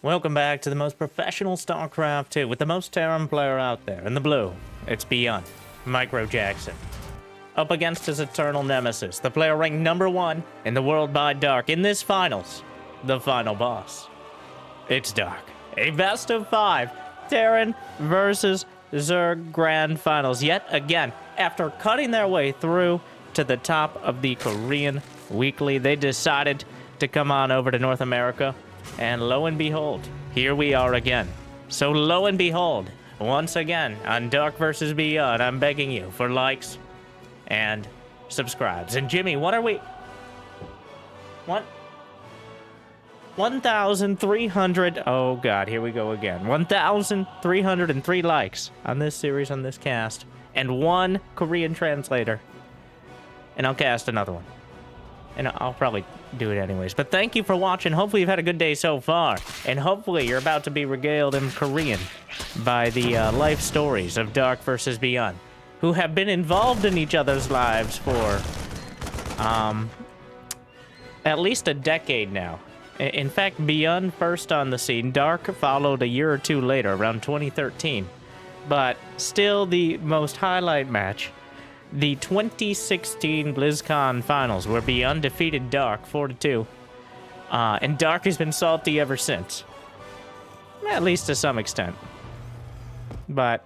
Welcome back to the most professional StarCraft 2 with the most Terran player out there. In the blue, it's ByuN, Micro Jackson. Up against his eternal nemesis, the player ranked #1 in the world by Dark in this finals, the final boss. It's Dark. A best of 5 Terran versus Zerg Grand Finals. Yet again, after cutting their way through to the top of the Korean Weekly, they decided to come on over to North America. And lo and behold, here we are again. So lo and behold, once again, on Dark vs. ByuN, I'm begging you for likes and subscribes. And Jimmy, what are we... What? 1,300... Oh god, here we go again. 1,303 likes on this series, on this cast. And 1 Korean translator. And I'll cast another one. And I'll probably do it anyways. But thank you for watching. Hopefully you've had a good day so far. And hopefully you're about to be regaled in Korean by the life stories of Dark versus ByuN, who have been involved in each other's lives for at least a decade now. In fact, ByuN first on the scene. Dark followed a year or two later, around 2013. But still the most highlight match, the 2016 BlizzCon Finals, where ByuN defeated Dark 4-2. And Dark has been salty ever since. At least to some extent. But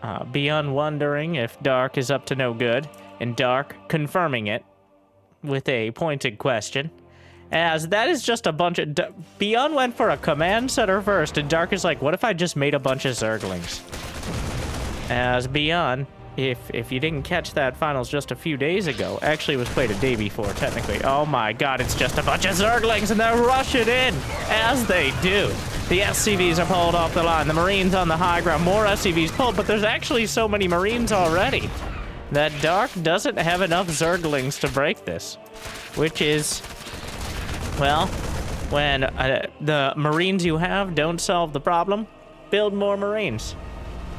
ByuN wondering if Dark is up to no good, and Dark confirming it with a pointed question. As that is just a bunch of... ByuN went for a command center first, and Dark is like, what if I just made a bunch of Zerglings? As ByuN... If you didn't catch that finals just a few days ago, actually it was played a day before, technically. Oh my god, it's just a bunch of Zerglings, and they're rushing in, as they do. The SCVs are pulled off the line, the Marines on the high ground, more SCVs pulled, but there's actually so many Marines already that Dark doesn't have enough Zerglings to break this. Which is, well, when the Marines you have don't solve the problem, build more Marines.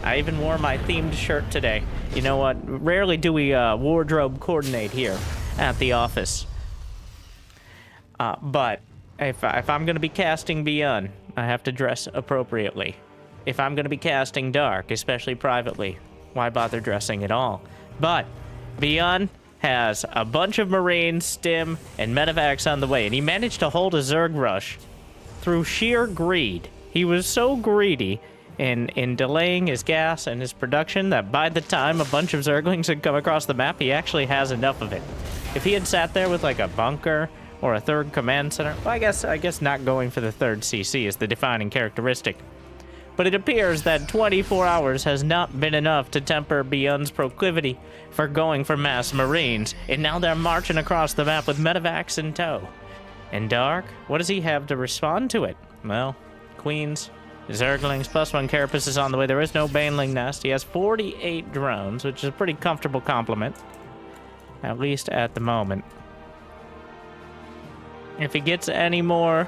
I even wore my themed shirt today. You know what? Rarely do we wardrobe coordinate here at the office. But if I'm going to be casting ByuN, I have to dress appropriately. If I'm going to be casting Dark, especially privately, why bother dressing at all? But ByuN has a bunch of Marines, Stim, and Medevacs on the way, and he managed to hold a Zerg rush through sheer greed. He was so greedy in delaying his gas and his production that by the time a bunch of Zerglings had come across the map, he actually has enough of it. If he had sat there with like a bunker or a third command center, well, I guess not going for the third CC is the defining characteristic. But it appears that 24 hours has not been enough to temper ByuN's proclivity for going for mass Marines, and now they're marching across the map with Medevacs in tow. And Dark, what does he have to respond to it? Well, Queens, Zerglings, +1 Carapace is on the way. There is no Baneling Nest. He has 48 drones, which is a pretty comfortable compliment. At least at the moment. If he gets any more,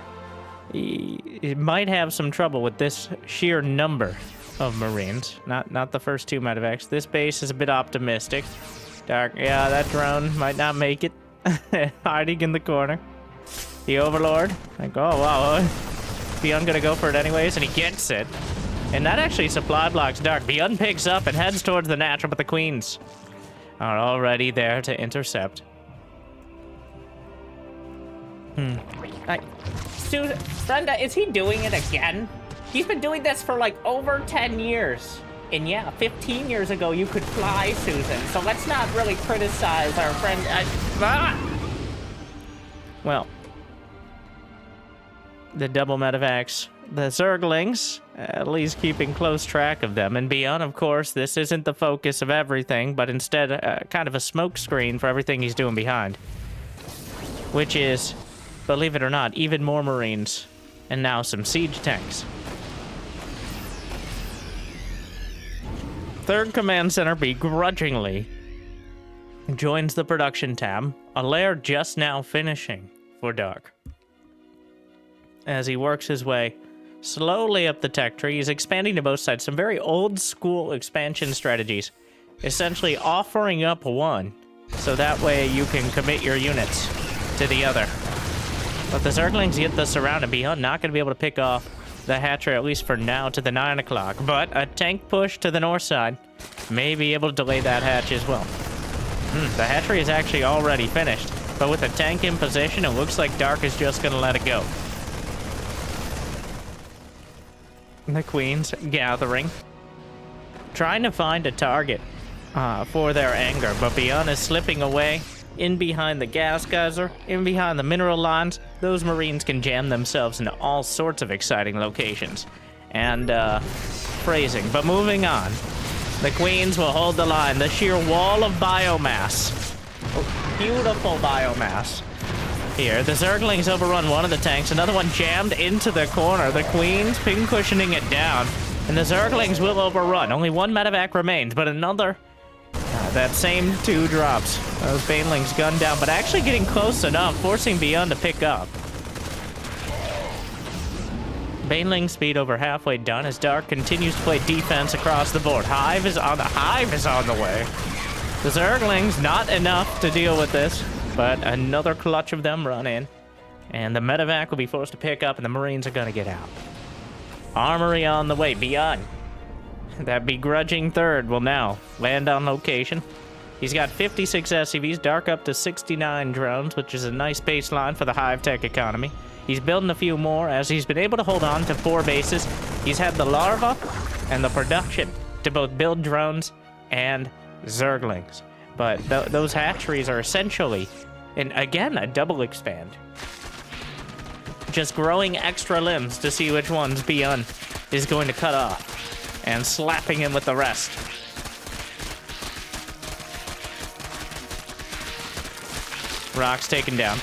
he might have some trouble with this sheer number of Marines. Not the first 2 Medevacs. This base is a bit optimistic. Dark, yeah, that drone might not make it. Hiding in the corner. The Overlord. Like, oh, wow. ByuN gonna go for it anyways, and he gets it. And that actually supply blocks Dark. ByuN picks up and heads towards the natural, but the Queens are already there to intercept. Susan, Brenda, is he doing it again? He's been doing this for like over 10 years. And yeah, 15 years ago you could fly, Susan. So let's not really criticize our friend. Well, the double Medevacs, the Zerglings, at least keeping close track of them. And ByuN, of course, this isn't the focus of everything, but instead kind of a smoke screen for everything he's doing behind. Which is, believe it or not, even more Marines, and now some siege tanks. Third Command Center begrudgingly joins the production tab, a lair just now finishing for Dark. As he works his way slowly up the tech tree, he's expanding to both sides. Some very old school expansion strategies. Essentially offering up one, so that way you can commit your units to the other. But the Zerglings get the surround, and ByuN not going to be able to pick off the hatchery, at least for now, to the 9 o'clock. But a tank push to the north side may be able to delay that hatch as well. The hatchery is actually already finished. But with a tank in position, it looks like Dark is just going to let it go. The Queen's gathering. Trying to find a target for their anger, but ByuN is slipping away in behind the gas geyser, in behind the mineral lines. Those Marines can jam themselves into all sorts of exciting locations. And phrasing, but moving on. The Queens will hold the line. The sheer wall of biomass. Oh, beautiful biomass. Here, the Zerglings overrun one of the tanks. Another one jammed into the corner. The Queens pin-cushioning it down. And the Zerglings will overrun. Only one medevac remains, but another... that same 2 drops. Those Banelings gunned down, but actually getting close enough, forcing ByuN to pick up. Baneling speed over halfway done as Dark continues to play defense across the board. Hive is on the way. The Zerglings, not enough to deal with this, but another clutch of them run in. And the medevac will be forced to pick up, and the Marines are going to get out. Armory on the way. ByuN, that begrudging third, will now land on location. He's got 56 SCVs, Dark up to 69 drones, which is a nice baseline for the Hive tech economy. He's building a few more as he's been able to hold on to 4 bases. He's had the larva and the production to both build drones and Zerglings. But those hatcheries are essentially, and again, a double expand. Just growing extra limbs to see which ones ByuN is going to cut off and slapping him with the rest. Rocks taken down.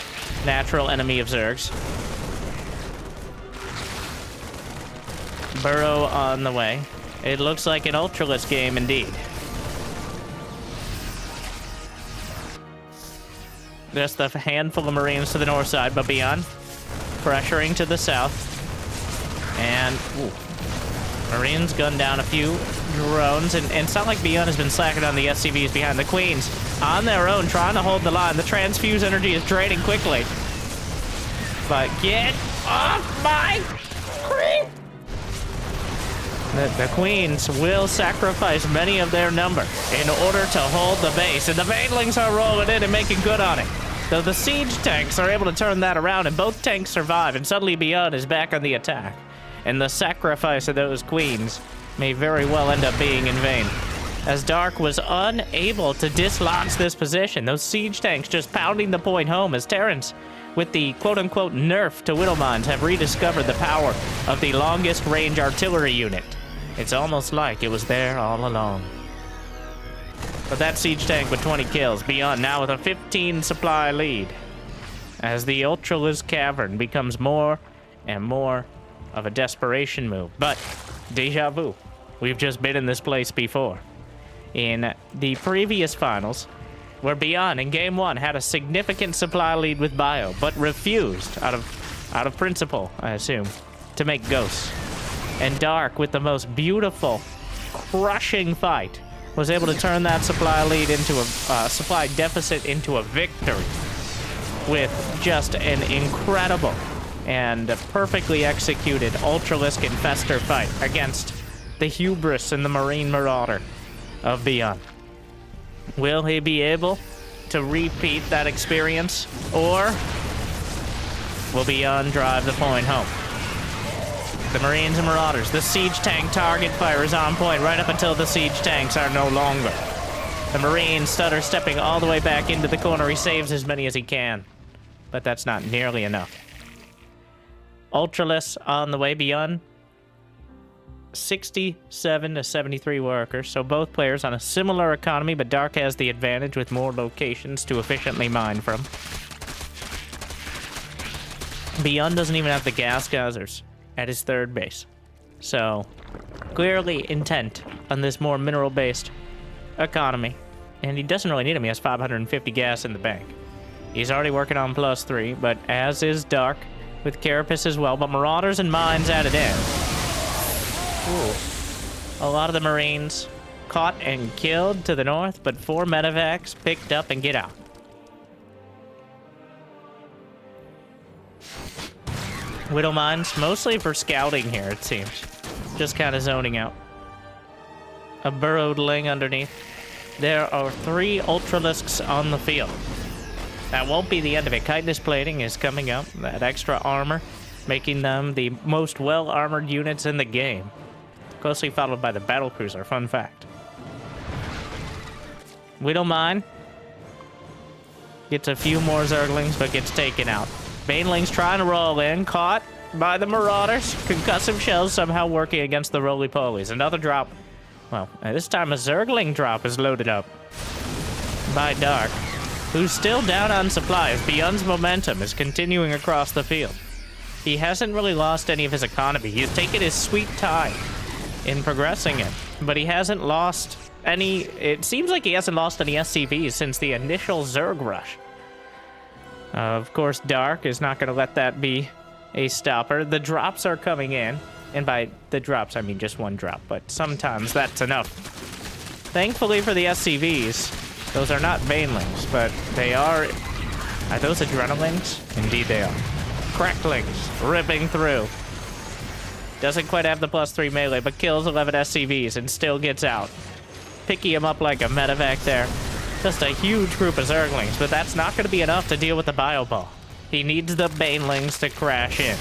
Natural enemy of Zergs. Burrow on the way. It looks like an Ultralist game indeed. Just a handful of Marines to the north side, but ByuN pressuring to the south. And Marines gunned down a few drones, and it's not like ByuN has been slacking on the SCVs behind the Queens. On their own, trying to hold the line. The transfuse energy is draining quickly. But get off my screen! The Queens will sacrifice many of their number in order to hold the base, and the Banelings are rolling in and making good on it. Though the siege tanks are able to turn that around, and both tanks survive, and suddenly ByuN is back on the attack. And the sacrifice of those Queens may very well end up being in vain, as Dark was unable to dislodge this position. Those siege tanks just pounding the point home as Terrans, with the quote-unquote nerf to Whittle Mines, have rediscovered the power of the longest range artillery unit. It's almost like it was there all along. But that siege tank with 20 kills, ByuN now with a 15 supply lead, as the Ultralist Cavern becomes more and more of a desperation move. But deja vu, we've just been in this place before. In the previous finals, where ByuN in game 1 had a significant supply lead with Bio, but refused, out of principle, I assume, to make ghosts. And Dark, with the most beautiful, crushing fight, was able to turn that supply lead into a supply deficit into a victory with just an incredible and perfectly executed Ultralisk Infestor fight against the hubris and the Marine Marauder of ByuN. Will he be able to repeat that experience, or will ByuN drive the point home? The Marines and Marauders, the siege tank target fire is on point right up until the siege tanks are no longer. The Marine stutter stepping all the way back into the corner. He saves as many as he can, but that's not nearly enough. Ultralists on the way. ByuN 67 to 73 workers, so both players on a similar economy, but Dark has the advantage with more locations to efficiently mine from. ByuN doesn't even have the gas geysers at his third base, so clearly intent on this more mineral-based economy, and he doesn't really need them. He has 550 gas in the bank. He's already working on +3, but as is Dark with Carapace as well, but Marauders and Mines added in. Ooh. A lot of the Marines caught and killed to the north, but 4 medevacs picked up and get out. Widow Mines, mostly for scouting here, it seems. Just kind of zoning out. A burrowed ling underneath. There are 3 Ultralisks on the field. That won't be the end of it. Chitinous plating is coming up. That extra armor, making them the most well-armored units in the game. Closely followed by the battlecruiser, fun fact. Widow Mine gets a few more Zerglings, but gets taken out. Banelings trying to roll in, caught by the Marauders. Concussive shells somehow working against the roly-polies. Another drop. Well, this time a Zergling drop is loaded up by Dark, who's still down on supplies. ByuN's momentum is continuing across the field. He hasn't really lost any of his economy. He's taken his sweet time in progressing it, but he hasn't lost any... It seems like he hasn't lost any SCVs since the initial Zerg rush. Of course, Dark is not going to let that be a stopper. The drops are coming in, and by the drops, I mean just one drop, but sometimes that's enough. Thankfully for the SCVs, those are not Banelings, but they are... Are those Adrenalings? Indeed they are. Cracklings, ripping through. Doesn't quite have the +3 melee, but kills 11 SCVs and still gets out. Picking him up like a medevac there. Just a huge group of Zerglings, but that's not going to be enough to deal with the Bio Ball. He needs the Banelings to crash in.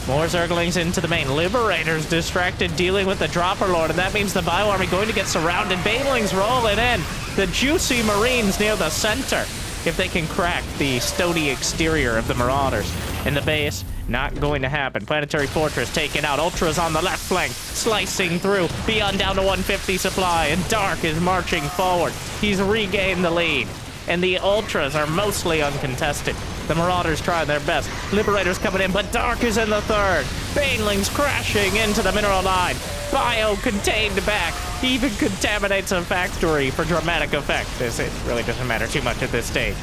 More Zerglings into the main. Liberators distracted dealing with the Dropper Lord, and that means the Bio Army going to get surrounded. Banelings rolling in. The juicy Marines near the center. If they can crack the stony exterior of the Marauders. In the base, not going to happen. Planetary Fortress taken out. Ultras on the left flank, slicing through. ByuN down to 150 supply, and Dark is marching forward. He's regained the lead, and the Ultras are mostly uncontested. The Marauders trying their best. Liberators coming in, but Dark is in the third. Banelings crashing into the mineral line. Bio contained back. He even contaminates a factory for dramatic effect. It really doesn't matter too much at this stage.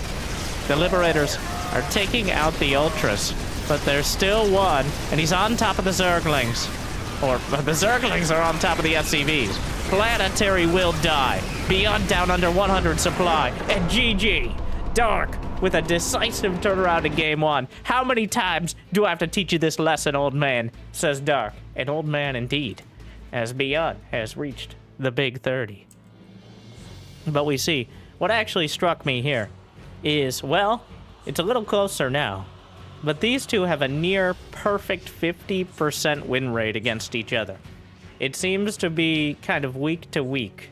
The Liberators are taking out the Ultras, but there's still one, and he's on top of the Zerglings. Or the Zerglings are on top of the SCVs. Planetary will die. ByuN down under 100 supply. And GG. Dark with a decisive turnaround in game 1. How many times do I have to teach you this lesson, old man? Says Dark. An old man indeed, as ByuN has reached the big 30. But we see, what actually struck me here is, well, it's a little closer now, but these two have a near perfect 50% win rate against each other. It seems to be kind of week to week,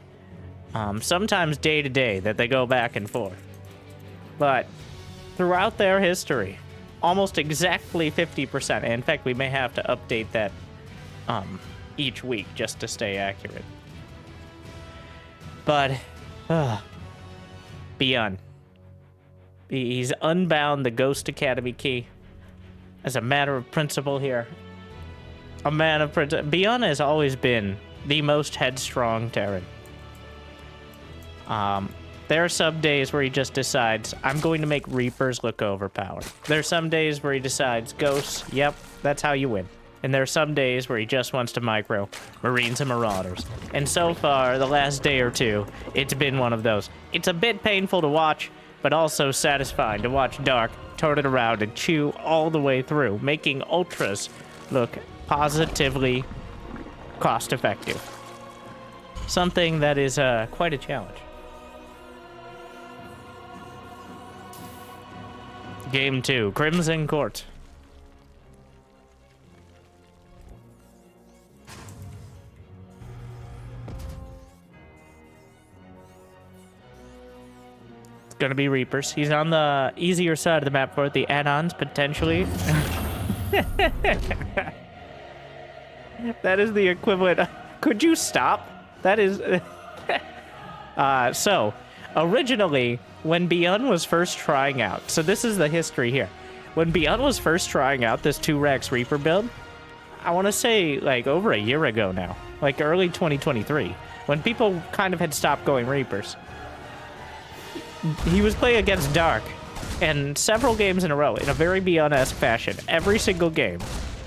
sometimes day to day, that they go back and forth. But throughout their history, almost exactly 50%. And in fact, we may have to update that each week just to stay accurate. But ByuN. He's unbound the Ghost Academy key as a matter of principle here. A man of principle. ByuN has always been the most headstrong Terran. There are some days where he just decides, I'm going to make Reapers look overpowered. There are some days where he decides, Ghosts, yep, that's how you win. And there are some days where he just wants to micro Marines and Marauders. And so far, the last day or two, it's been one of those. It's a bit painful to watch, but also satisfying to watch Dark turn it around and chew all the way through, making Ultras look positively cost-effective. Something that is quite a challenge. Game 2, Crimson Court. It's gonna be Reapers. He's on the easier side of the map for it. The add-ons, potentially. That is the equivalent. Could you stop? That is... So, originally, when ByuN was first trying out, so this is the history here. When ByuN was first trying out this 2-Rex Reaper build, I want to say like over a year ago now, like early 2023, when people kind of had stopped going Reapers, he was playing against Dark, and several games in a row, in a very ByuN-esque fashion, every single game,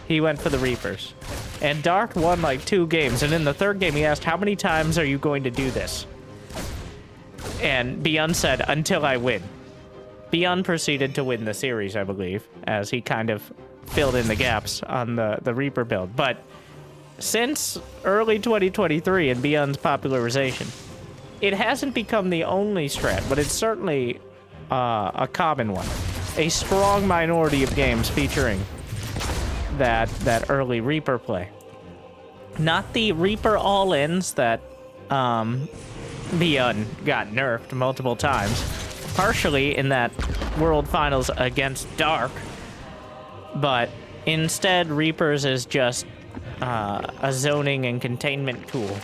he went for the Reapers. And Dark won like 2 games, and in the 3rd game he asked, how many times are you going to do this? And ByuN said, until I win. ByuN proceeded to win the series, I believe, as he kind of filled in the gaps on the Reaper build. But since early 2023 and ByuN's popularization, it hasn't become the only strat, but it's certainly a common one. A strong minority of games featuring that early Reaper play. Not the Reaper all-ins that ByuN got nerfed multiple times, partially in that World Finals against Dark, but instead Reapers is just a zoning and containment tool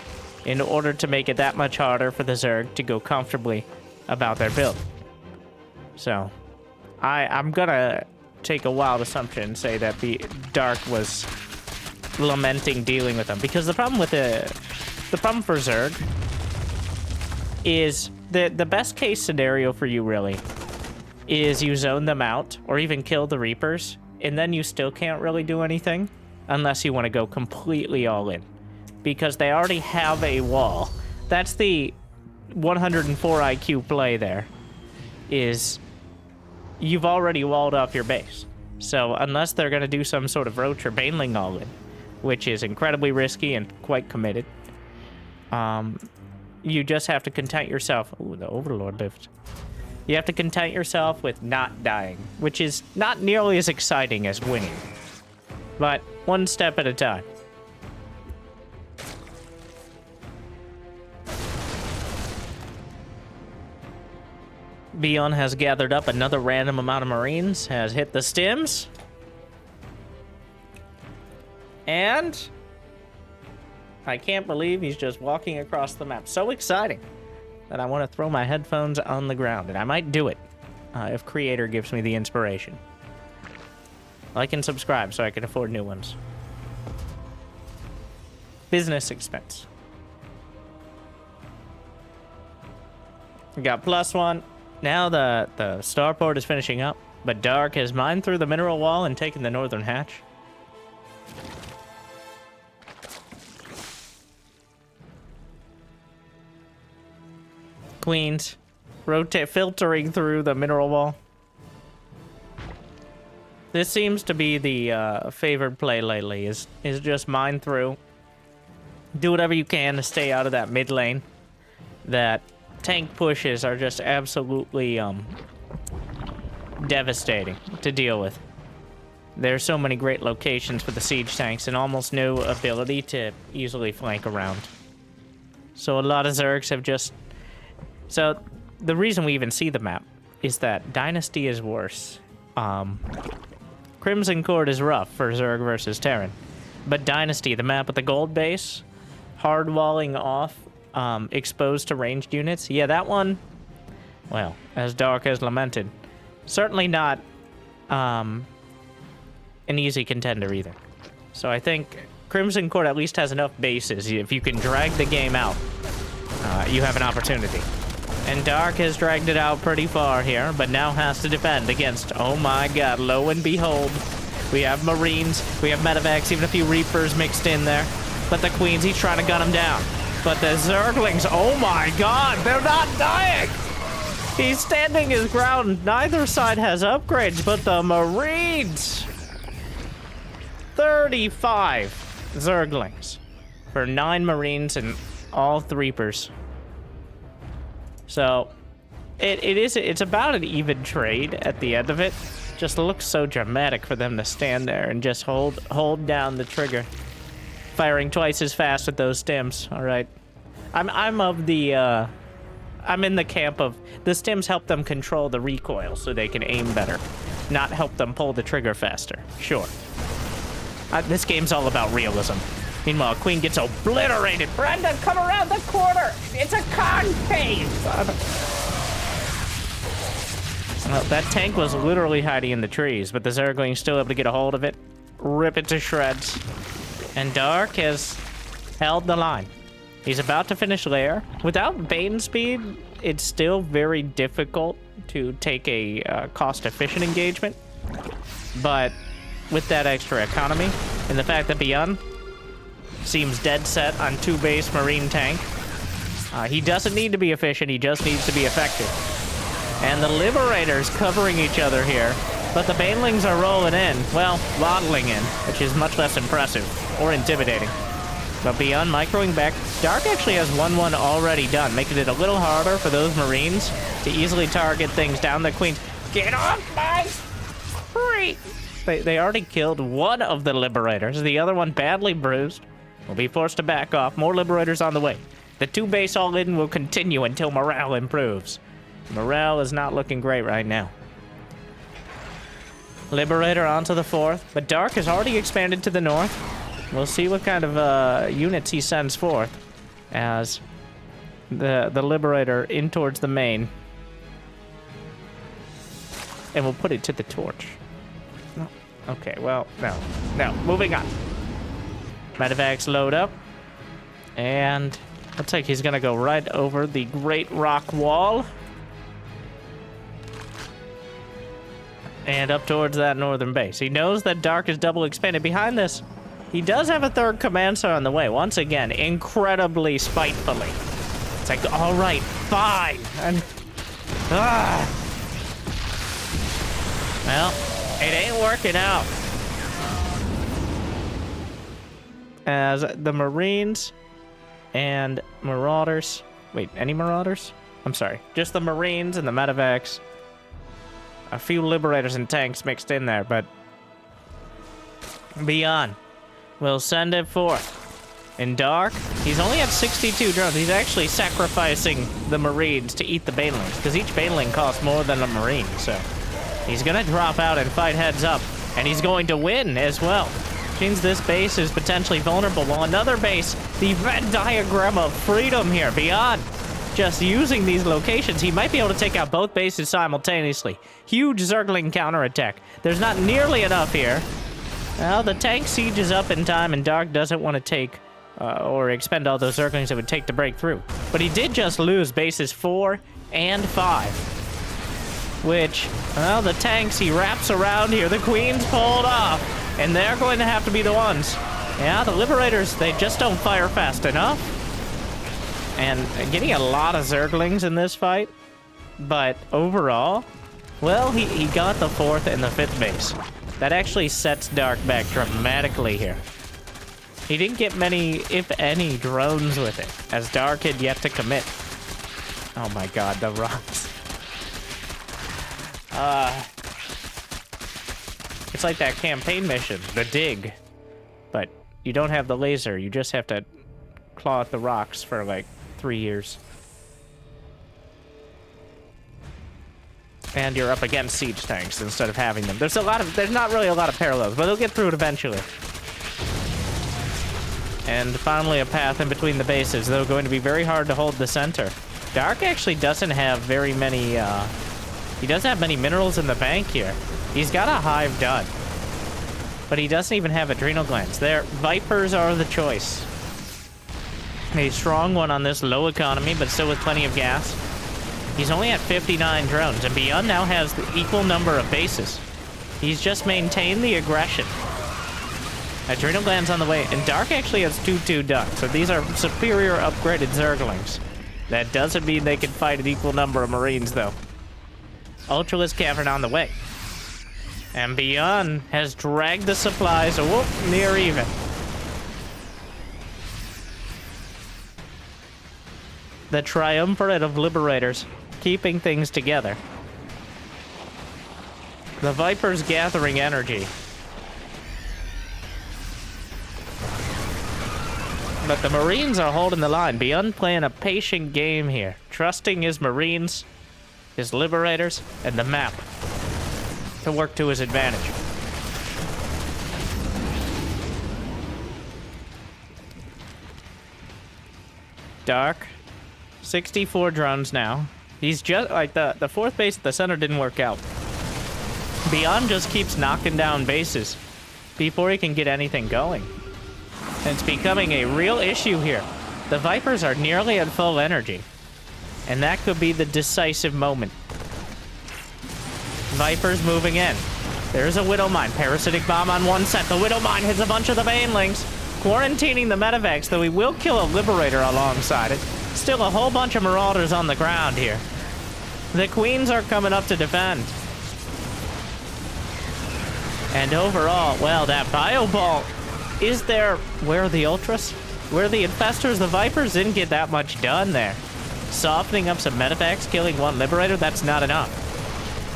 in order to make it that much harder for the Zerg to go comfortably about their build. So, I'm gonna take a wild assumption and say that the Dark was lamenting dealing with them, because the problem with the problem for Zerg is the best case scenario for you really is you zone them out or even kill the Reapers, and then you still can't really do anything unless you want to go completely all in, because they already have a wall. That's the 104 IQ play there, is you've already walled off your base. So unless they're going to do some sort of roach or baneling all in, which is incredibly risky and quite committed, you just have to content yourself. Ooh, the Overlord lift. You have to content yourself with not dying, which is not nearly as exciting as winning, but one step at a time. ByuN has gathered up another random amount of Marines, has hit the stims, and I can't believe he's just walking across the map. So exciting that I want to throw my headphones on the ground, and I might do it if Creator gives me the inspiration. Like and subscribe so I can afford new ones. Business expense. We got +1. Now the starport is finishing up, but Dark has mined through the mineral wall and taken the northern hatch. Queens filtering through the mineral wall. This seems to be the favored play lately, is just mine through. Do whatever you can to stay out of that mid lane. That tank pushes are just absolutely devastating to deal with. There's so many great locations for the siege tanks and almost no ability to easily flank around. So a lot of Zergs have just... So the reason we even see the map is that Dynasty is worse. Crimson Court is rough for Zerg versus Terran. But Dynasty, the map with the gold base, hard walling off, exposed to ranged units. Yeah, that one, well, as Dark has lamented, certainly not an easy contender either. So I think Crimson Court at least has enough bases. If you can drag the game out, you have an opportunity. And Dark has dragged it out pretty far here, but now has to defend against, oh my god, lo and behold, we have Marines, we have Medevacs, even a few Reapers mixed in there. But the Queens, he's trying to gun them down. But the Zerglings, oh my god, they're not dying! He's standing his ground. Neither side has upgrades, but the Marines! 35 Zerglings for 9 Marines and all Reapers. So, it's about an even trade at the end of it. Just looks so dramatic for them to stand there and just hold down the trigger. Firing twice as fast with those stims. All right, I'm of the I'm in the camp of the stims help them control the recoil so they can aim better, not help them pull the trigger faster. Sure. This game's all about realism. Meanwhile, Queen gets obliterated. Brenda, come around the corner. It's a concave. Well, that tank was literally hiding in the trees, but the Zergling's still able to get a hold of it, rip it to shreds. And Dark has held the line. He's about to finish lair. Without Bane speed, it's still very difficult to take a cost-efficient engagement. But with that extra economy, and the fact that ByuN seems dead set on 2 base Marine tank, he doesn't need to be efficient, he just needs to be effective. And the Liberators covering each other here. But the banelings are rolling in. Well, waddling in, which is much less impressive or intimidating. But ByuN microing back. Dark actually has 1-1 already done, making it a little harder for those Marines to easily target things down the Queens. Get off my street! They already killed one of the Liberators. The other one badly bruised. Will be forced to back off. More Liberators on the way. The 2-base all-in will continue until morale improves. Morale is not looking great right now. Liberator onto the 4th, but Dark has already expanded to the north. We'll see what kind of units he sends forth as the Liberator in towards the main. And we'll put it to the torch. No. Okay, well, no. Moving on. Medevacs load up. And looks like he's gonna go right over the Great Rock Wall. And up towards that northern base. He knows that Dark is double expanded. Behind this, he does have a 3rd command center on the way. Once again, incredibly spitefully. It's like, all right, fine. And, well, it ain't working out. As the Marines and Marauders... Wait, any Marauders? I'm sorry. Just the Marines and the Medevacs. A few Liberators and tanks mixed in there, but ByuN will send it forth. In Dark, he's only at 62 drones. He's actually sacrificing the Marines to eat the banelings, because each baneling costs more than a Marine, so he's gonna drop out and fight heads up, and he's going to win as well. Which means this base is potentially vulnerable. While another base, the Venn diagram of freedom here, ByuN. Just using these locations, he might be able to take out both bases simultaneously. Huge Zergling counterattack. There's not nearly enough here. Well, the tank siege is up in time, and Dark doesn't want to take or expend all those Zerglings it would take to break through. But he did just lose bases 4 and 5. Which, well, the tanks he wraps around here, the Queens pulled off, and they're going to have to be the ones. Yeah, the Liberators, they just don't fire fast enough. And getting a lot of Zerglings in this fight. But overall, well, he got the 4th and the 5th base. That actually sets Dark back dramatically here. He didn't get many, if any, drones with it, as Dark had yet to commit. Oh my god, the rocks. It's like that campaign mission, the dig. But you don't have the laser, you just have to claw at the rocks for like 3 years. And you're up against siege tanks instead of having them. There's not really a lot of parallels, but they'll get through it eventually. And finally a path in between the bases, though going to be very hard to hold the center. Dark actually doesn't have very many, he doesn't have many minerals in the bank here. He's got a hive done. But he doesn't even have adrenal glands. Vipers are the choice. A strong one on this low economy, but still with plenty of gas. He's only at 59 drones, and ByuN now has the equal number of bases. He's just maintained the aggression. Adrenal glands on the way, and Dark actually has 2-2 done, so these are superior upgraded Zerglings. That doesn't mean they can fight an equal number of Marines, though. Ultralisk Cavern on the way. And ByuN has dragged the supplies, near even. The triumvirate of Liberators, keeping things together. The Vipers gathering energy. But the Marines are holding the line. ByuN playing a patient game here, trusting his Marines, his Liberators, and the map to work to his advantage. Dark. 64 drones now. He's just like the 4th base at the center didn't work out. ByuN just keeps knocking down bases before he can get anything going. And it's becoming a real issue here. The Vipers are nearly at full energy. And that could be the decisive moment. Vipers moving in. There's a Widow Mine. Parasitic Bomb on one set. The Widow Mine hits a bunch of the Banelings. Quarantining the Medevacs, though he will kill a Liberator alongside it. Still a whole bunch of Marauders on the ground here. The Queens are coming up to defend. And overall, well, that bio ball is there. Where are the Ultras? Where are the Infestors? The Vipers didn't get that much done there. Softening up some medevacs, killing one Liberator, that's not enough.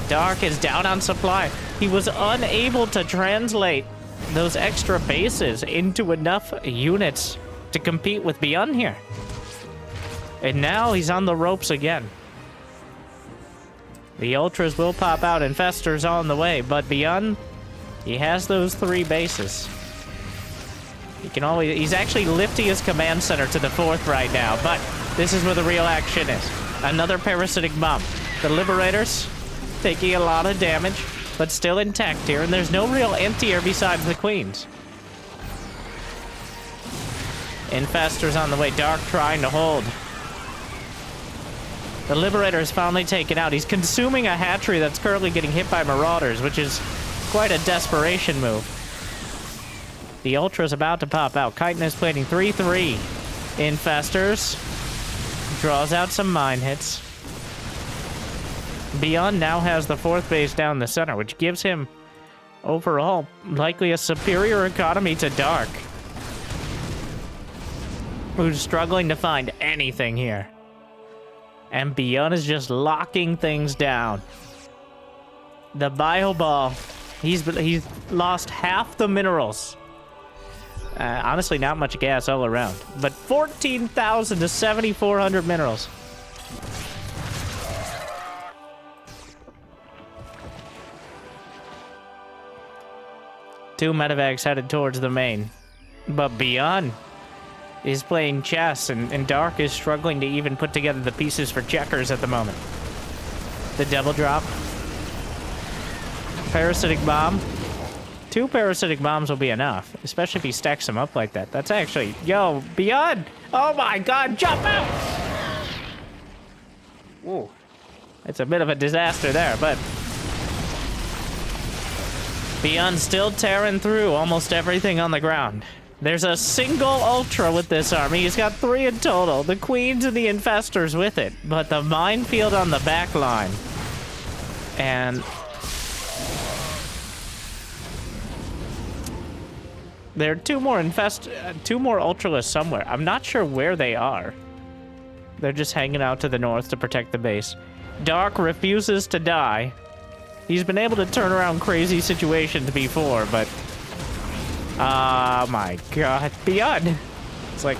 Dark is down on supply. He was unable to translate those extra bases into enough units to compete with ByuN here. And now he's on the ropes again. The Ultras will pop out. Infestors on the way, but ByuN, he has those 3 bases. He can always... He's actually lifting his command center to the 4th right now, but this is where the real action is. Another parasitic bomb. The Liberators taking a lot of damage, but still intact here, and there's no real anti-air besides the Queens. Infestors on the way. Dark trying to hold. The Liberator is finally taken out. He's consuming a hatchery that's currently getting hit by Marauders, which is quite a desperation move. The Ultra's about to pop out. Chitin is planting 3-3. Infestors. Draws out some mine hits. ByuN now has the 4th base down the center, which gives him, overall, likely a superior economy to Dark, who's struggling to find anything here. And ByuN is just locking things down. The bio ball, he's lost half the minerals. Honestly, not much gas all around, but 14,000 to 7,400 minerals. Two medevacs headed towards the main, but ByuN is playing chess, and Dark is struggling to even put together the pieces for checkers at the moment. The double drop. Parasitic bomb. 2 parasitic bombs will be enough, especially if he stacks them up like that. That's actually... Yo, ByuN! Oh my god, jump out! Ooh. It's a bit of a disaster there, but... ByuN still tearing through almost everything on the ground. There's a single Ultra with this army. He's got 3 in total. The Queens and the Infestors with it. But the minefield on the back line. And... there are 2 more Ultralists somewhere. I'm not sure where they are. They're just hanging out to the north to protect the base. Dark refuses to die. He's been able to turn around crazy situations before, but... oh my god. ByuN! It's like...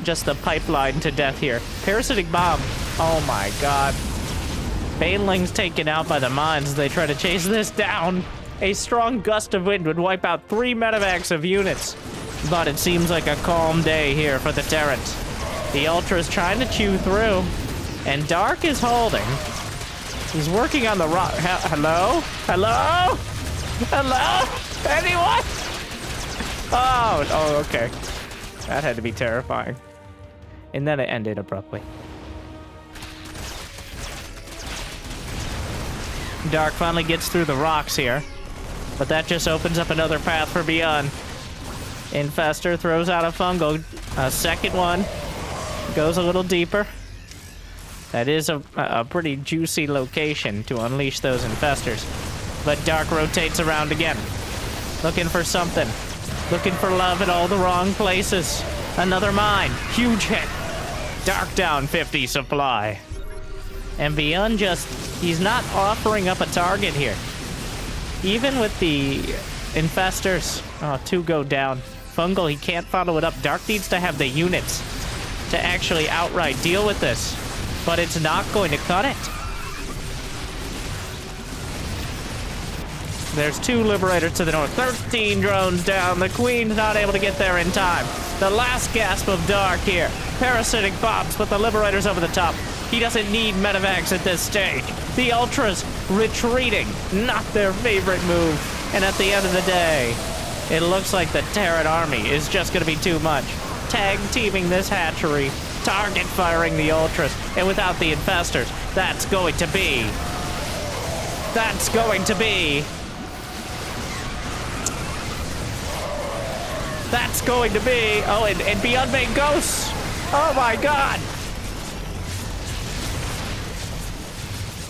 just the pipeline to death here. Parasitic bomb. Oh my god. Baneling's taken out by the mines as they try to chase this down. A strong gust of wind would wipe out 3 medevacs of units. But it seems like a calm day here for the Terrans. The Ultra's trying to chew through. And Dark is holding. He's working on the rock. Hello? Hello? Hello? Anyone? Oh, okay. That had to be terrifying. And then it ended abruptly. Dark finally gets through the rocks here. But that just opens up another path for ByuN. Infestor throws out a fungal. A second one. Goes a little deeper. That is a pretty juicy location to unleash those Infestors. But Dark rotates around again. Looking for something. Looking for love in all the wrong places. Another mine. Huge hit. Dark down 50 supply. And ByuN he's not offering up a target here. Even with the Infestors, 2 go down. Fungal, he can't follow it up. Dark needs to have the units to actually outright deal with this. But it's not going to cut it. There's 2 Liberators to the north. 13 drones down. The Queen's not able to get there in time. The last gasp of Dark here. Parasitic bombs, but the Liberator's over the top. He doesn't need medevacs at this stage. The Ultras retreating. Not their favorite move. And at the end of the day, it looks like the Terran army is just going to be too much. Tag teaming this hatchery. Target firing the Ultras. And without the Infestors, that's going to be... Oh, and ByuN made ghosts. Oh my god.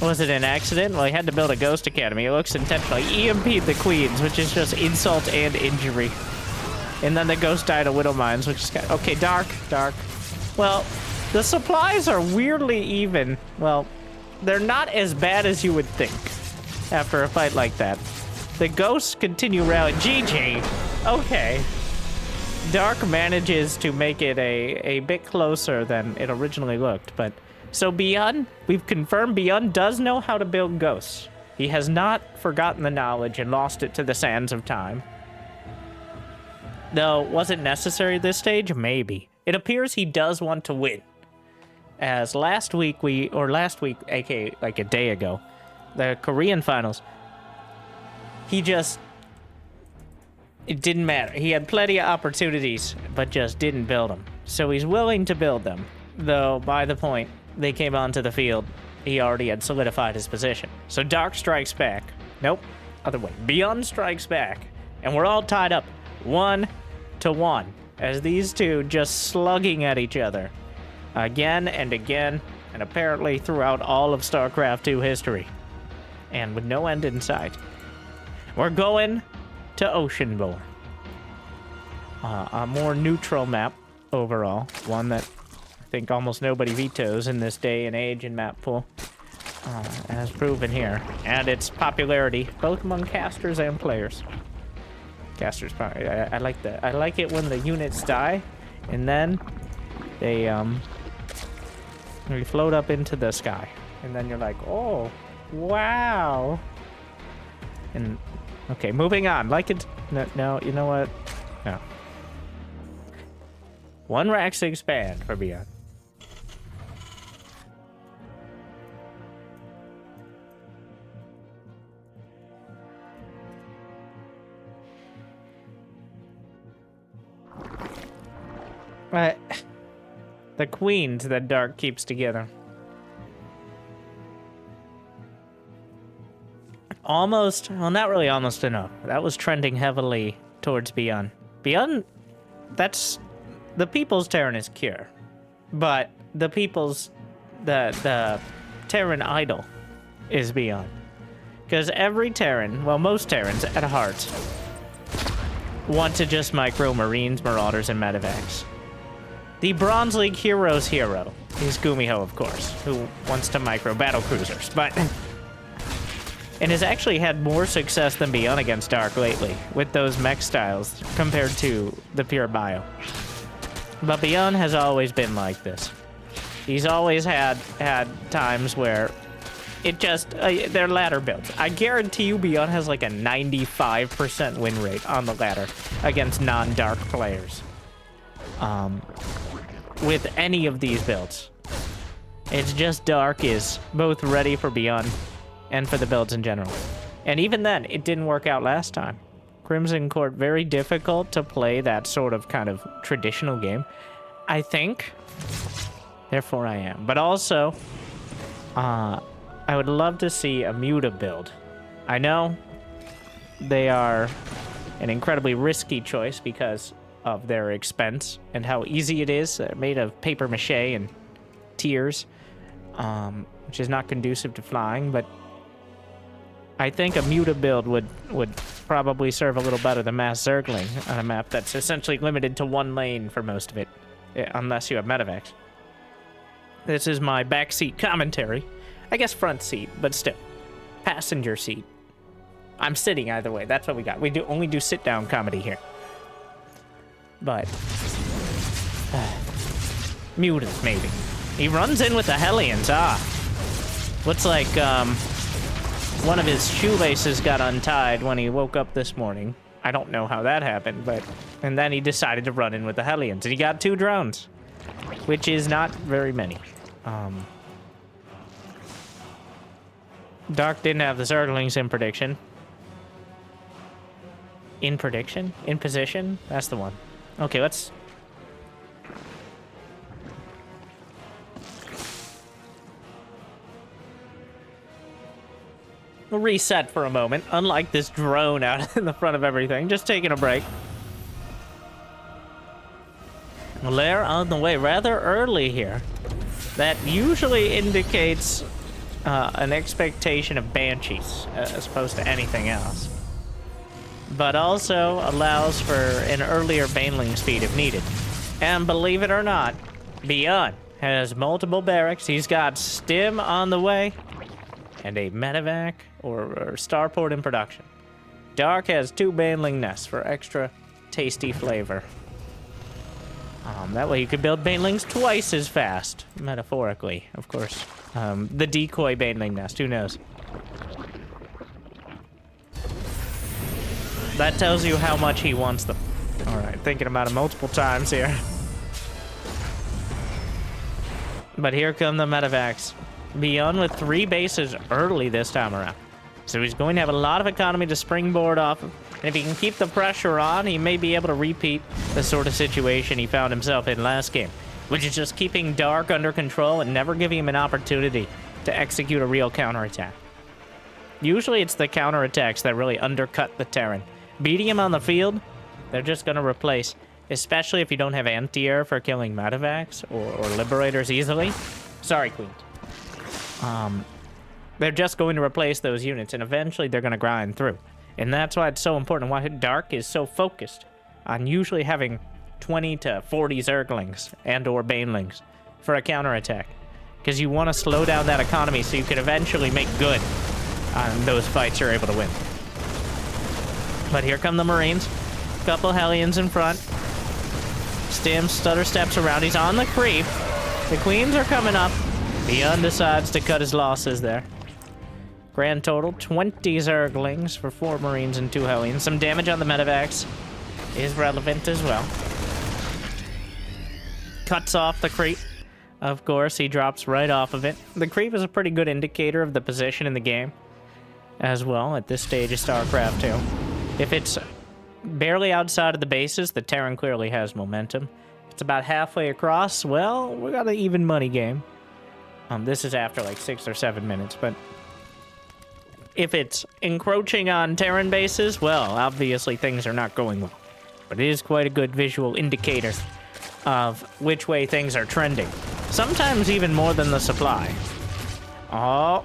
Was it an accident? Well, he had to build a Ghost Academy. It looks intentional. He EMP'd the Queens, which is just insult and injury. And then the Ghost died of Widow Mines, which is kind of... Okay, Dark. Well, the supplies are weirdly even. Well, they're not as bad as you would think after a fight like that. The Ghosts continue rallying. GG. Okay. Dark manages to make it a bit closer than it originally looked, but... So ByuN, we've confirmed ByuN does know how to build ghosts. He has not forgotten the knowledge and lost it to the sands of time. Though, was it necessary at this stage? Maybe. It appears he does want to win. As last week, aka like a day ago, the Korean finals, it didn't matter. He had plenty of opportunities, but just didn't build them. So he's willing to build them, though by the point they came onto the field, he already had solidified his position. So Dark strikes back. Nope, other way. ByuN strikes back, and we're all tied up 1-1 as these two just slugging at each other again and again, and apparently throughout all of StarCraft 2 history, and with no end in sight. We're going to Oceanborn, a more neutral map overall, one that I think almost nobody vetoes in this day and age in map pool, as proven here, and its popularity both among casters and players. Casters, probably, I like that. I like it when the units die, and then they float up into the sky, and then you're like, oh, wow. And okay, moving on. Like it. No, you know what? No. One Rax expand for ByuN. The queens that Dark keeps together. Almost, well, not really almost enough. That was trending heavily towards ByuN. ByuN, that's... The people's Terran is Cure. But the people's... The Terran idol is ByuN. Because every Terran, well, most Terrans at heart, want to just micro Marines, Marauders, and Medevacs. The Bronze League hero's hero is Gumiho, of course, who wants to micro battle cruisers, but... And has actually had more success than ByuN against Dark lately, with those mech styles, compared to the pure bio. But ByuN has always been like this. He's always had times where it just... they're ladder builds. I guarantee you ByuN has like a 95% win rate on the ladder against non-Dark players. With any of these builds. It's just Dark is both ready for ByuN and for the builds in general. And even then, it didn't work out last time. Crimson Court, very difficult to play that sort of kind of traditional game, I think. Therefore I am. But also, I would love to see a Muta build. I know they are an incredibly risky choice because of their expense and how easy it is. They're made of paper mache and tiers, which is not conducive to flying, but I think a Muta build would probably serve a little better than Mass Zergling on a map that's essentially limited to one lane for most of it, unless you have medevacs. This is my backseat commentary. I guess front seat, but still. Passenger seat. I'm sitting either way. That's what we got. We only do sit-down comedy here. But... Mutas, maybe. He runs in with the Hellions, Looks like, one of his shoelaces got untied when he woke up this morning. I don't know how that happened, but... And then he decided to run in with the Hellions, and he got 2 drones. Which is not very many. Dark didn't have the Zerglings in prediction. In prediction? In position? That's the one. Okay, let's... We'll reset for a moment, unlike this drone out in the front of everything. Just taking a break. Well, they're on the way rather early here. That usually indicates an expectation of banshees as opposed to anything else. But also allows for an earlier baneling speed if needed. And believe it or not, ByuN has multiple barracks. He's got stim on the way and a medevac or starport in production. Dark has 2 baneling nests for extra tasty flavor. That way you could build banelings twice as fast, metaphorically, of course. The decoy baneling nest, who knows? That tells you how much he wants them. All right, thinking about it multiple times here. But here come the medevacs. ByuN with 3 bases early this time around. So he's going to have a lot of economy to springboard off of. And if he can keep the pressure on, he may be able to repeat the sort of situation he found himself in last game, which is just keeping Dark under control and never giving him an opportunity to execute a real counterattack. Usually it's the counterattacks that really undercut the Terran. Beating him on the field, they're just going to replace, especially if you don't have anti-air for killing medevacs or liberators easily. Sorry, Queens. They're just going to replace those units, and eventually they're going to grind through. And that's why it's so important, why Dark is so focused on usually having 20 to 40 Zerglings and or Banelings for a counterattack. Because you want to slow down that economy so you can eventually make good on those fights you're able to win. But here come the Marines. Couple Hellions in front. Stim stutter steps around. He's on the creep. The Queens are coming up. ByuN decides to cut his losses there. Grand total, 20 Zerglings for 4 Marines and 2 Hellions. Some damage on the medevacs is relevant as well. Cuts off the creep. Of course, he drops right off of it. The creep is a pretty good indicator of the position in the game as well at this stage of StarCraft 2. If it's barely outside of the bases, the Terran clearly has momentum. If it's about halfway across, well, we got an even money game. This is after like 6 or 7 minutes, but if it's encroaching on Terran bases, well, obviously things are not going well. But it is quite a good visual indicator of which way things are trending. Sometimes even more than the supply. Oh.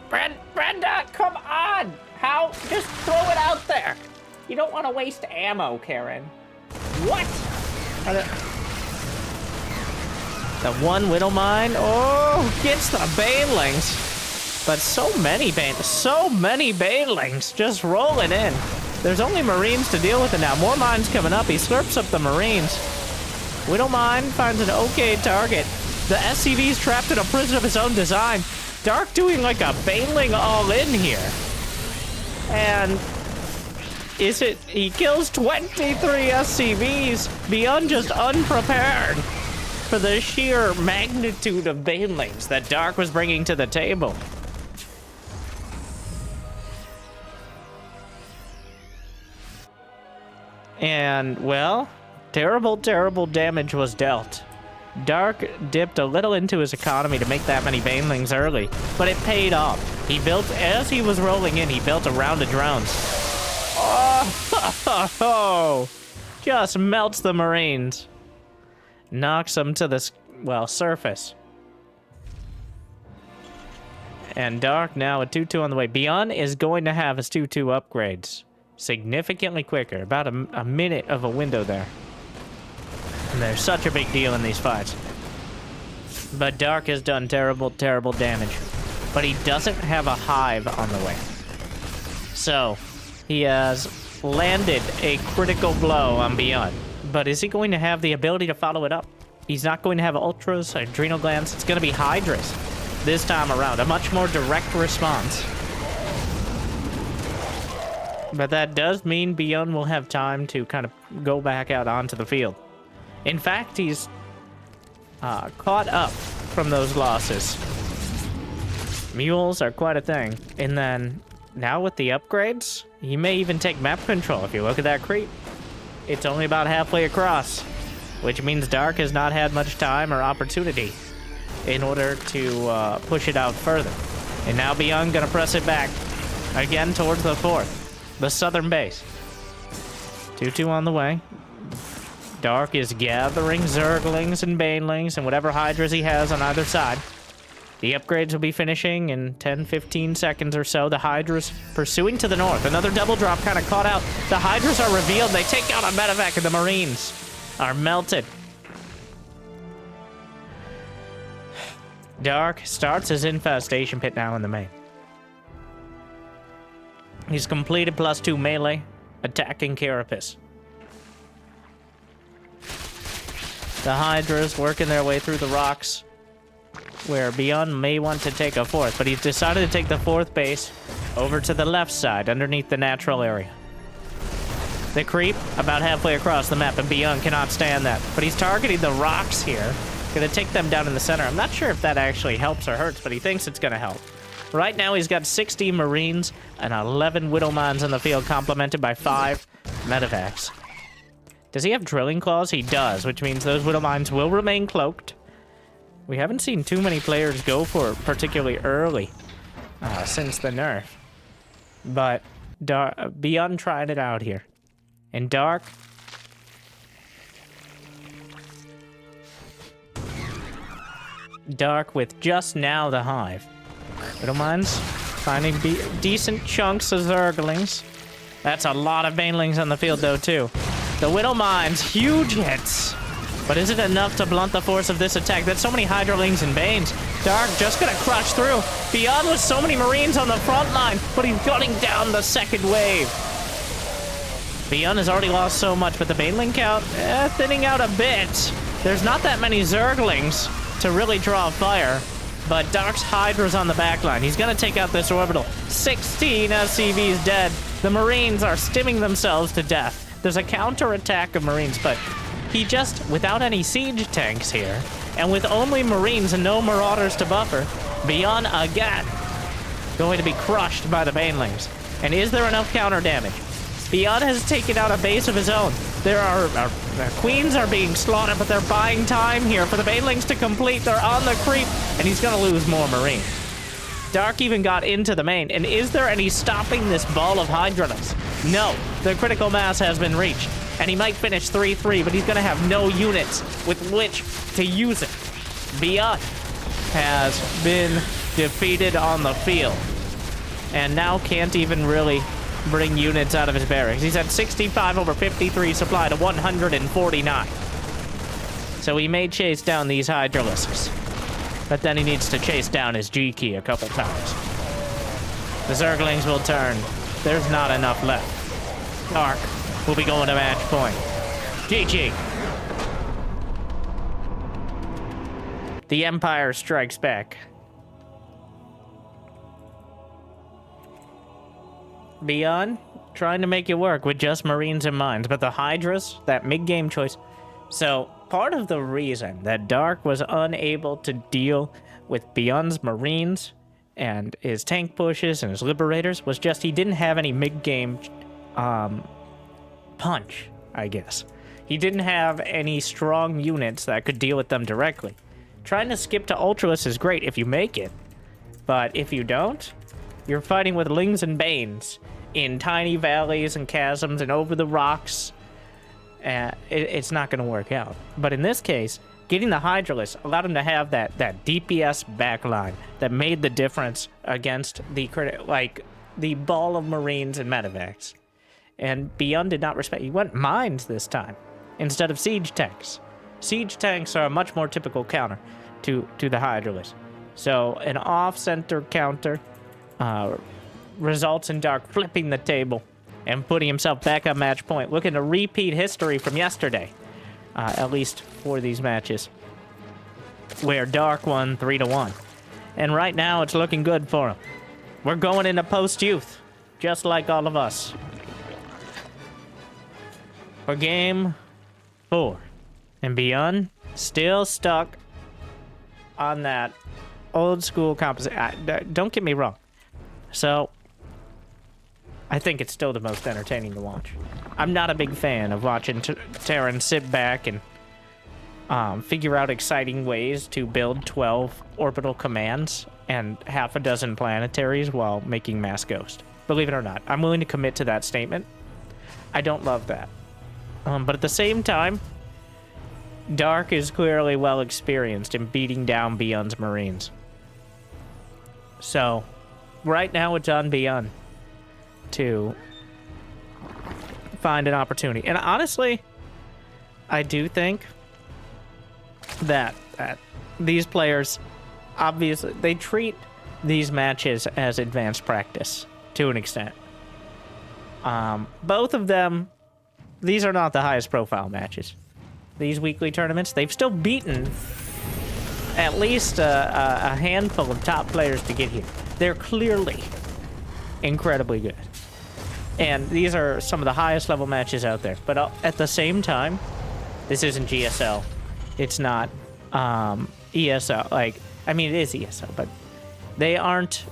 Brenda, come on! How? Just throw it out there! You don't want to waste ammo, Karen. What? The one Widow Mine, oh, gets the Banelings. But so many Banelings just rolling in. There's only Marines to deal with it now. More mines coming up. He slurps up the Marines. Widow Mine finds an okay target. The SCV's trapped in a prison of his own design. Dark doing like a Baneling all in here. And he kills 23 SCVs. ByuN just unprepared for the sheer magnitude of Banelings that Dark was bringing to the table. And, well, terrible damage was dealt. Dark dipped a little into his economy to make that many Banelings early, but it paid off. He built, as he was rolling in, he built a round of drones. Oh, just melts the Marines. Knocks them to the, well, surface. And Dark now a 2-2 on the way. ByuN is going to have his 2-2 upgrades significantly quicker. About a minute of a window there. And there's such a big deal in these fights. But Dark has done terrible damage. But he doesn't have a hive on the way. So, he has landed a critical blow on ByuN. But is he going to have the ability to follow it up? He's not going to have Ultras, Adrenal Glands. It's going to be Hydras this time around. A much more direct response. But that does mean ByuN will have time to kind of go back out onto the field. In fact, he's caught up from those losses. Mules are quite a thing. And then, now with the upgrades, he may even take map control. If you look at that creep, it's only about halfway across, which means Dark has not had much time or opportunity in order to push it out further. And now ByuN gonna press it back again towards the 4th, the southern base. 2-2 on the way. Dark is gathering Zerglings and Banelings and whatever Hydras he has on either side. The upgrades will be finishing in 10-15 seconds or so. The Hydra's pursuing to the north. Another double drop kind of caught out. The Hydras are revealed. They take out a medevac, and the Marines are melted. Dark starts his infestation pit now in the main. He's completed +2 melee, attacking Carapace. The Hydras working their way through the rocks, where ByuN may want to take a fourth, but he's decided to take the fourth base over to the left side, underneath the natural area. They creep about halfway across the map, and ByuN cannot stand that. But he's targeting the rocks here. Gonna take them down in the center. I'm not sure if that actually helps or hurts, but he thinks it's gonna help. Right now, he's got 60 Marines and 11 Widowmines in the field, complemented by 5 medevacs. Does he have drilling claws? He does, which means those Widowmines will remain cloaked. We haven't seen too many players go for it particularly early since the nerf. But ByuN tried it out here. In Dark, with just now the Hive. Widowmines finding decent chunks of Zerglings. That's a lot of Banelings on the field though too. The Widowmines, huge hits. But is it enough to blunt the force of this attack? That's so many Hydralings and Banes. Dark just gonna crush through. ByuN with so many Marines on the front line, but he's gunning down the second wave. ByuN has already lost so much, but the Baneling count, thinning out a bit. There's not that many Zerglings to really draw fire, but Dark's Hydra's on the back line. He's gonna take out this orbital. 16 SCVs dead. The Marines are stimming themselves to death. There's a counter-attack of Marines, but he just, without any siege tanks here, and with only Marines and no Marauders to buffer, ByuN again going to be crushed by the Banelings. And is there enough counter damage? ByuN has taken out a base of his own. There are Queens are being slaughtered, but they're buying time here for the Banelings to complete. They're on the creep, and he's gonna lose more Marines. Dark even got into the main, and is there any stopping this ball of Hydralis? No, the critical mass has been reached, and he might finish 3-3, but he's gonna have no units with which to use it. ByuN has been defeated on the field, and now can't even really bring units out of his barracks. He's at 65 over 53 supply to 149. So he may chase down these Hydralisks, but then he needs to chase down his G key a couple times. The Zerglings will turn. There's not enough left. Dark will be going to match point. GG. The Empire strikes back. ByuN trying to make it work with just Marines in mind, but the Hydras, that mid-game choice. So part of the reason that Dark was unable to deal with ByuN's Marines and his tank pushes and his Liberators was just he didn't have any mid-game punch, I guess. He didn't have any strong units that could deal with them directly. Trying to skip to Ultralisk is great if you make it, but if you don't, you're fighting with Lings and Banes in tiny valleys and chasms and over the rocks. It's not going to work out. But in this case, getting the Hydralisk allowed him to have that DPS backline that made the difference against the ball of Marines and medevacs. And ByuN did not respect. He went mines this time instead of siege tanks. Siege tanks are a much more typical counter to the Hydralisk. So an off-center counter results in Dark flipping the table and putting himself back on match point, looking to repeat history from yesterday, at least for these matches, where Dark won 3-1. And right now, it's looking good for him. We're going into post-youth, just like all of us. For game 4. And ByuN still stuck on that old school composition. Don't get me wrong. So, I think it's still the most entertaining to watch. I'm not a big fan of watching Terran sit back and figure out exciting ways to build 12 orbital commands and half a dozen planetaries while making Mass Ghost. Believe it or not, I'm willing to commit to that statement. I don't love that. But at the same time, Dark is clearly well experienced in beating down ByuN's Marines. So, right now it's on ByuN to find an opportunity. And honestly, I do think that these players, obviously, they treat these matches as advanced practice to an extent. Both of them, these are not the highest profile matches. These weekly tournaments, they've still beaten at least a handful of top players to get here. They're clearly incredibly good. And these are some of the highest level matches out there. But at the same time, this isn't GSL. It's not ESL. Like, I mean, it is ESL, but they aren't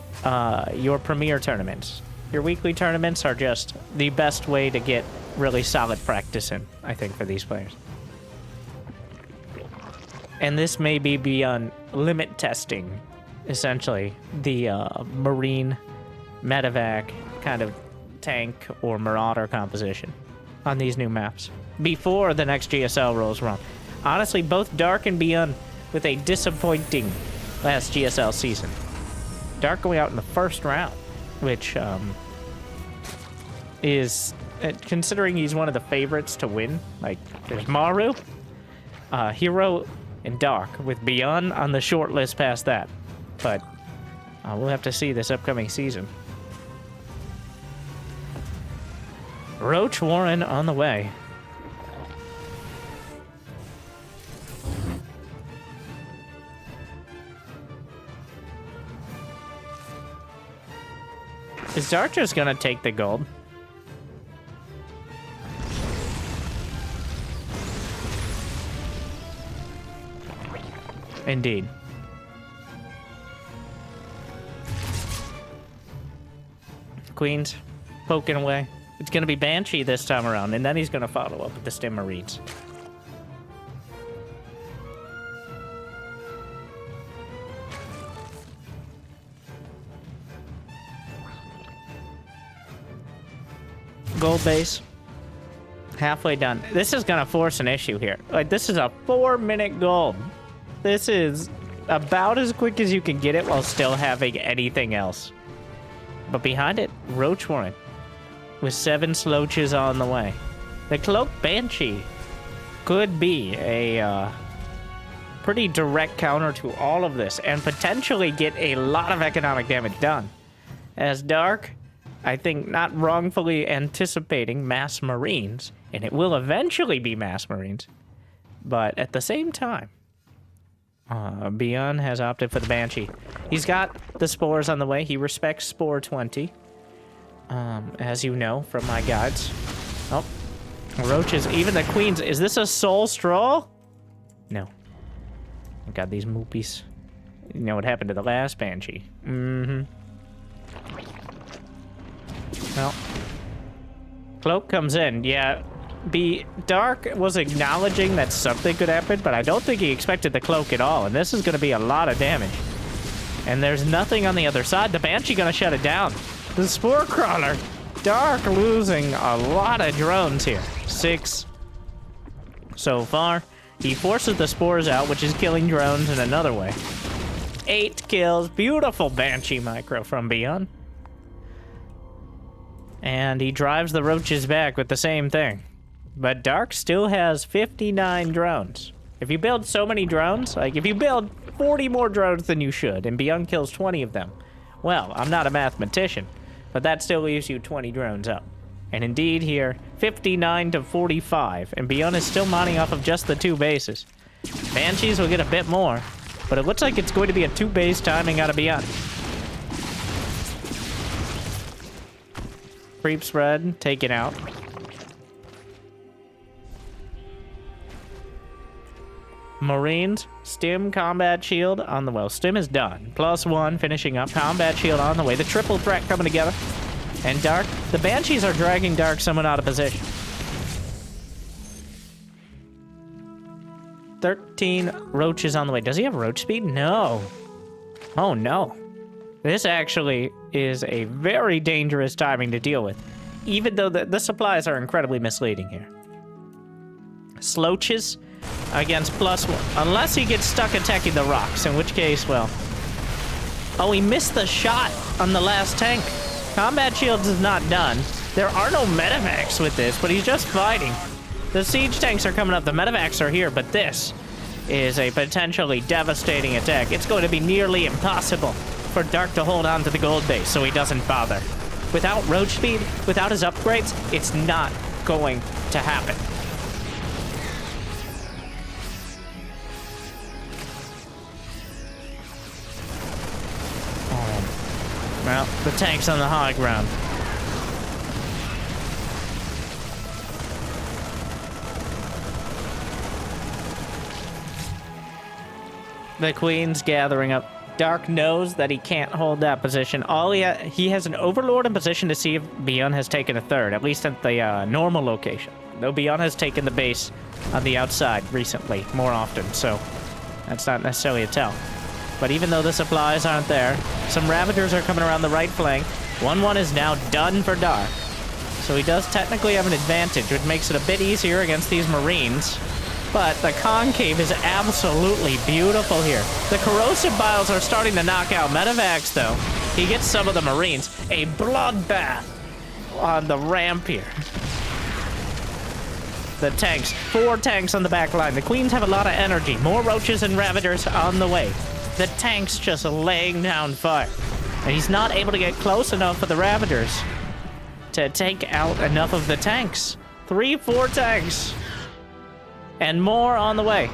your premier tournaments. Your weekly tournaments are just the best way to get really solid practice in, I think, for these players. And this may be beyond limit testing, essentially, the Marine medevac kind of tank or marauder composition on these new maps before the next GSL rolls around. Honestly, both Dark and ByuN with a disappointing last GSL season. Dark going out in the first round, which is, considering he's one of the favorites to win, like, there's Maru, Hero, and Dark, with ByuN on the short list past that. But we'll have to see this upcoming season. Roach Warren on the way. Is Dark just gonna take the gold? Indeed. Queens poking away. It's gonna be Banshee this time around, and then he's gonna follow up with the Stim Marines. Gold base. Halfway done. This is gonna force an issue here. Like, this is a 4-minute gold. This is about as quick as you can get it while still having anything else. But behind it, Roach Warren with 7 Sloaches on the way. The Cloak Banshee could be a pretty direct counter to all of this and potentially get a lot of economic damage done. As Dark, I think, not wrongfully anticipating mass Marines, and it will eventually be mass Marines, but at the same time, ByuN has opted for the Banshee. He's got the Spores on the way. He respects Spore 20, as you know from my guides. Oh, Roaches, even the Queens. Is this a Soul Stroll? No. I got these moopies. You know what happened to the last Banshee? Mm-hmm. Well, Cloak comes in. Yeah, Dark was acknowledging that something could happen, but I don't think he expected the Cloak at all, and this is going to be a lot of damage. And there's nothing on the other side. The Banshee going to shut it down. The Spore Crawler. Dark losing a lot of drones here. 6 so far. He forces the Spores out, which is killing drones in another way. 8 kills. Beautiful Banshee micro from ByuN. And he drives the Roaches back with the same thing. But Dark still has 59 drones. If you build so many drones, like if you build 40 more drones than you should, and ByuN kills 20 of them, well, I'm not a mathematician, but that still leaves you 20 drones up. And indeed here, 59 to 45, and ByuN is still mining off of just the 2 bases. Banshees will get a bit more, but it looks like it's going to be a 2-base timing out of ByuN. Creep spread, taken out. Marines, Stim, Combat Shield on the way. Stim is done. +1, finishing up. Combat Shield on the way. The triple threat coming together. And Dark, the Banshees are dragging Dark someone out of position. 13 Roaches on the way. Does he have Roach speed? No. Oh, no. This actually is a very dangerous timing to deal with, even though the supplies are incredibly misleading here. Sloaches against +1, unless he gets stuck attacking the rocks, in which case, well, Oh, he missed the shot on the last tank. Combat shields is not done. There are no medevacs with this, but he's just fighting. The siege tanks are coming up. The medevacs are here, but this is a potentially devastating attack. It's going to be nearly impossible for Dark to hold on to the gold base, so he doesn't bother. Without roach speed, without his upgrades, it's not going to happen. Well, the tank's on the high ground. The Queen's gathering up. Dark knows that he can't hold that position. He has an Overlord in position to see if ByuN has taken a third, at least at the normal location. Though ByuN has taken the base on the outside recently, more often, so that's not necessarily a tell. But even though the supplies aren't there, some Ravagers are coming around the right flank. 1-1 is now done for Dark. So he does technically have an advantage, which makes it a bit easier against these Marines. But the concave is absolutely beautiful here. The corrosive biles are starting to knock out medevacs, though. He gets some of the Marines. A bloodbath on the ramp here. The tanks. 4 tanks on the back line. The Queens have a lot of energy. More roaches and Ravagers on the way. The tanks just laying down fire. And he's not able to get close enough for the Ravagers to take out enough of the tanks. 3-4 tanks. And more on the way.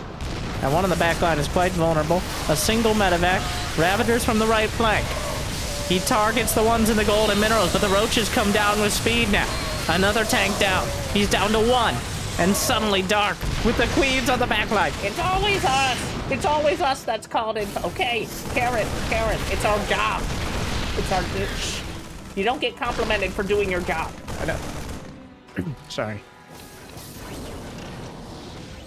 And one on the back line is quite vulnerable. A single medevac. Ravagers from the right flank. He targets the ones in the gold and minerals, but the roaches come down with speed now. Another tank down. He's down to 1. And suddenly Dark with the Queens on the back line. It's always us. It's always us that's called in. Okay, Karen, it's our job. It's our... You don't get complimented for doing your job. I know. Sorry.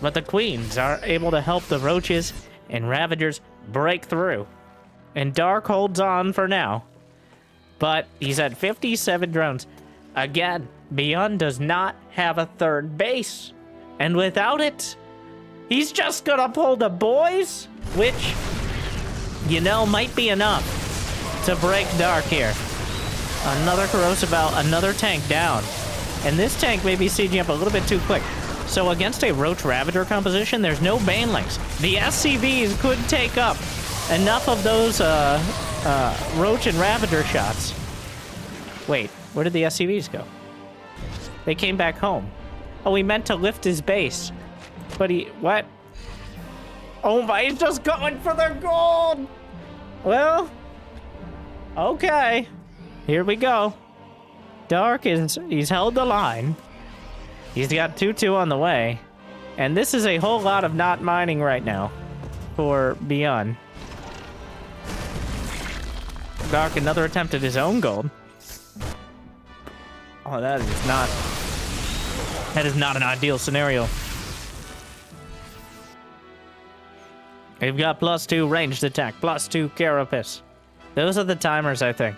But the Queens are able to help the roaches and Ravagers break through. And Dark holds on for now. But he's at 57 drones. Again, ByuN does not have a third base. And without it, he's just gonna pull the boys, which, you know, might be enough to break Dark here. Another corrosive bile, another tank down. And this tank may be sieging up a little bit too quick. So against a Roach Ravager composition, there's no banelings. The SCVs could take up enough of those Roach and Ravager shots. Wait, where did the SCVs go? They came back home. Oh, he meant to lift his base. But he... What? Oh my, he's just going for the gold! Well... Okay. Here we go. Dark is... He's held the line. He's got 2-2 on the way. And this is a whole lot of not mining right now for ByuN. Dark, another attempt at his own gold. Oh, that is not an ideal scenario. We've got +2 ranged attack, +2 carapace. Those are the timers, I think.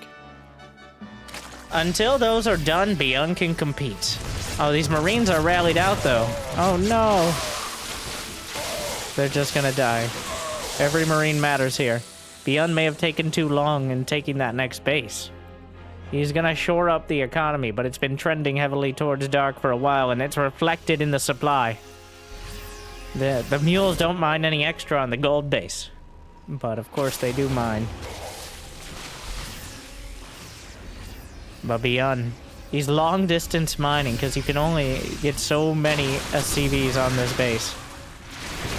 Until those are done, ByuN can compete. Oh, these Marines are rallied out, though. Oh, no. They're just gonna die. Every Marine matters here. ByuN may have taken too long in taking that next base. He's gonna shore up the economy, but it's been trending heavily towards Dark for a while, and it's reflected in the supply. The mules don't mine any extra on the gold base. But, of course, they do mine. But ByuN, he's long-distance mining, because you can only get so many SCVs on this base.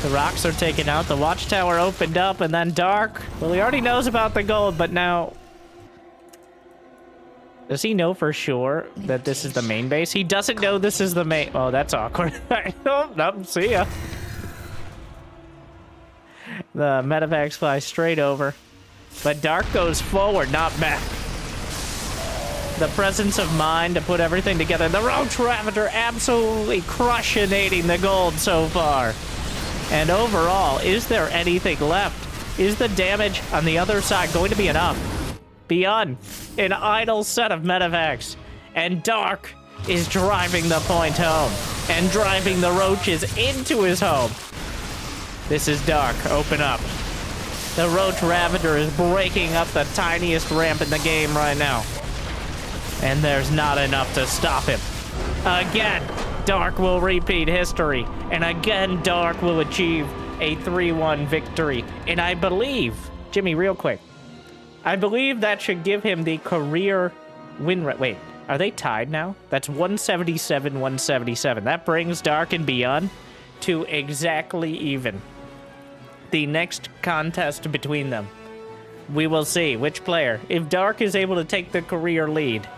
The rocks are taken out, the watchtower opened up, and then Dark. Well, he already knows about the gold, but now... Does he know for sure that this is the main base? He doesn't know this is the main... Oh, that's awkward. Oh, no, see ya. The medevacs fly straight over. But Dark goes forward, not back. The presence of mind to put everything together. The Roach Ravager absolutely crushinating the gold so far. And overall, is there anything left? Is the damage on the other side going to be enough? ByuN, an idle set of medevacs. And Dark is driving the point home. And driving the roaches into his home. This is Dark. Open up. The Roach Ravager is breaking up the tiniest ramp in the game right now. And there's not enough to stop him. Again, Dark will repeat history. And again, Dark will achieve a 3-1 victory. And I believe, Jimmy, real quick, I believe that should give him the career win rate. Wait, are they tied now? That's 177, 177. That brings Dark and ByuN to exactly even. The next contest between them, we will see which player, if Dark is able to take the career lead.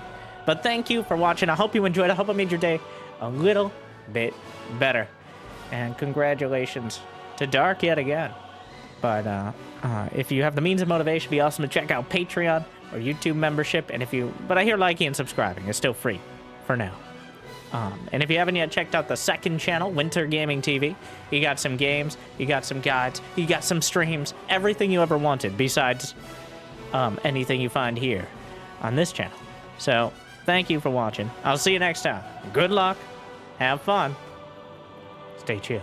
But thank you for watching. I hope you enjoyed. I hope I made your day a little bit better. And congratulations to Dark yet again. But if you have the means and motivation, it'd be awesome to check out Patreon or YouTube membership. And but I hear liking and subscribing is still free for now. And if you haven't yet checked out the second channel, Winter Gaming TV, you got some games, you got some guides, you got some streams, everything you ever wanted besides anything you find here on this channel. So thank you for watching. I'll see you next time. Good luck. Have fun. Stay chill.